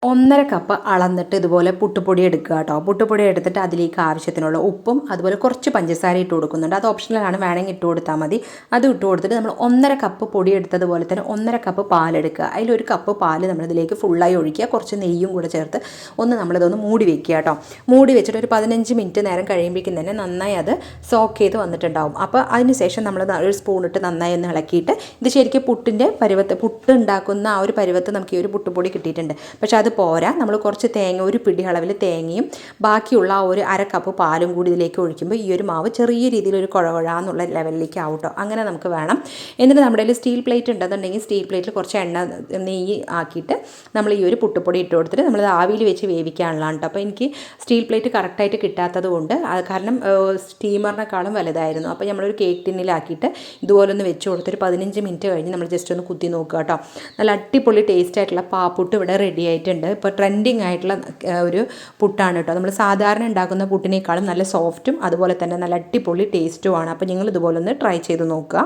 1/2 cup അളന്നിട്ട് ഇതുപോലെ പുട്ടുപൊടി എടുക്കുക കേട്ടോ. പുട്ടുപൊടി എടുത്തിട്ട് അതിലേക്ക് ആവശ്യത്തിനുള്ള ഉപ്പും അതുപോലെ കുറച്ച് പഞ്ചസാര ഇട്ട് കൊടുക്കുന്നുണ്ട്. അത് ഓപ്ഷണലാണ്, വേണമെങ്കിൽ ഇട്ട് കൊടുത്താൽ മതി. അത് ഇട്ട് കൊടുത്തിട്ട് നമ്മൾ 1/2 കപ്പ് പൊടി എടുത്തതുപോലെ തന്നെ 1/2 കപ്പ് പാലെടുക്കുക. അതിലൊരു കപ്പ് പാല് നമ്മളിതിലേക്ക് ഫുള്ളായി ഒഴിക്കുക. കുറച്ച് നെയ്യും കൂടെ ചേർത്ത് നമ്മളിതൊന്ന് മൂടി വെക്കുക കേട്ടോ. മൂടി വെച്ചിട്ട് ഒരു 15 മിനിറ്റ് നേരം കഴിയുമ്പോഴേക്കും തന്നെ നന്നായി അത് സോക്ക് ചെയ്ത് വന്നിട്ടുണ്ടാവും. അപ്പോൾ അതിന് ശേഷം നമ്മൾ ഒരു സ്പൂണിട്ട് നന്നായി ഒന്ന് ഇളക്കിയിട്ട് ഇത് ശരിക്കും പുട്ടിൻ്റെ പരുവത്ത്, പുട്ട് ഉണ്ടാക്കുന്ന ആ ഒരു പരുവത്ത് നമുക്ക് ഈ ഒരു പുട്ടുപൊടി കിട്ടിയിട്ടുണ്ട്. പക്ഷേ അത് പോരാ, നമ്മൾ കുറച്ച് തേങ്ങ, ഒരു പിടി അളവിൽ തേങ്ങയും ബാക്കിയുള്ള ഒരു 1/2 കപ്പ് പാലും കൂടി ഇതിലേക്ക് ഒഴിക്കുമ്പോൾ ഈ ഒരു മാവ് ചെറിയ രീതിയിൽ ഒരു കുഴകുഴാന്നുള്ള ലെവലിലേക്ക് ആവട്ടോ. അങ്ങനെ നമുക്ക് വേണം. എന്നിട്ട് നമ്മുടെ കയ്യിൽ സ്റ്റീൽ പ്ലേറ്റ് ഉണ്ടെന്നുണ്ടെങ്കിൽ സ്റ്റീൽ പ്ലേറ്റിൽ കുറച്ച് നെയ്യ് ആക്കിയിട്ട് നമ്മൾ ഈ ഒരു പുട്ടുപൊടി ഇട്ട് കൊടുത്തിട്ട് നമ്മളത് ആവിയിൽ വെച്ച് വേവിക്കാനുള്ളതാണ് കേട്ടോ. അപ്പോൾ എനിക്ക് സ്റ്റീൽ പ്ലേറ്റ് കറക്റ്റായിട്ട് കിട്ടാത്തത് കൊണ്ട്, കാരണം സ്റ്റീമറിനേക്കാളും വലുതായിരുന്നു. അപ്പോൾ നമ്മളൊരു കേക്ക് ടിന്നിലാക്കിയിട്ട് ഇതുപോലെ ഒന്ന് വെച്ച് കൊടുത്തൊരു 15 മിനിറ്റ് കഴിഞ്ഞ് നമ്മൾ ജസ്റ്റ് ഒന്ന് കുത്തി നോക്കുക കേട്ടോ. നല്ല അടിപൊളി ടേസ്റ്റ് ആയിട്ടുള്ള പാപ്പുട്ട് ഇവിടെ റെഡി ആയിട്ടുണ്ട്. ഇപ്പോൾ ട്രെൻഡിങ് ആയിട്ടുള്ള ഒരു പുട്ടാണ് കേട്ടോ. നമ്മൾ സാധാരണ ഉണ്ടാക്കുന്ന പുട്ടിനേക്കാളും നല്ല സോഫ്റ്റും അതുപോലെ തന്നെ നല്ല അടിപൊളി ടേസ്റ്റുമാണ്. അപ്പോൾ നിങ്ങൾ ഇതുപോലെ ഒന്ന് ട്രൈ ചെയ്ത് നോക്കുക.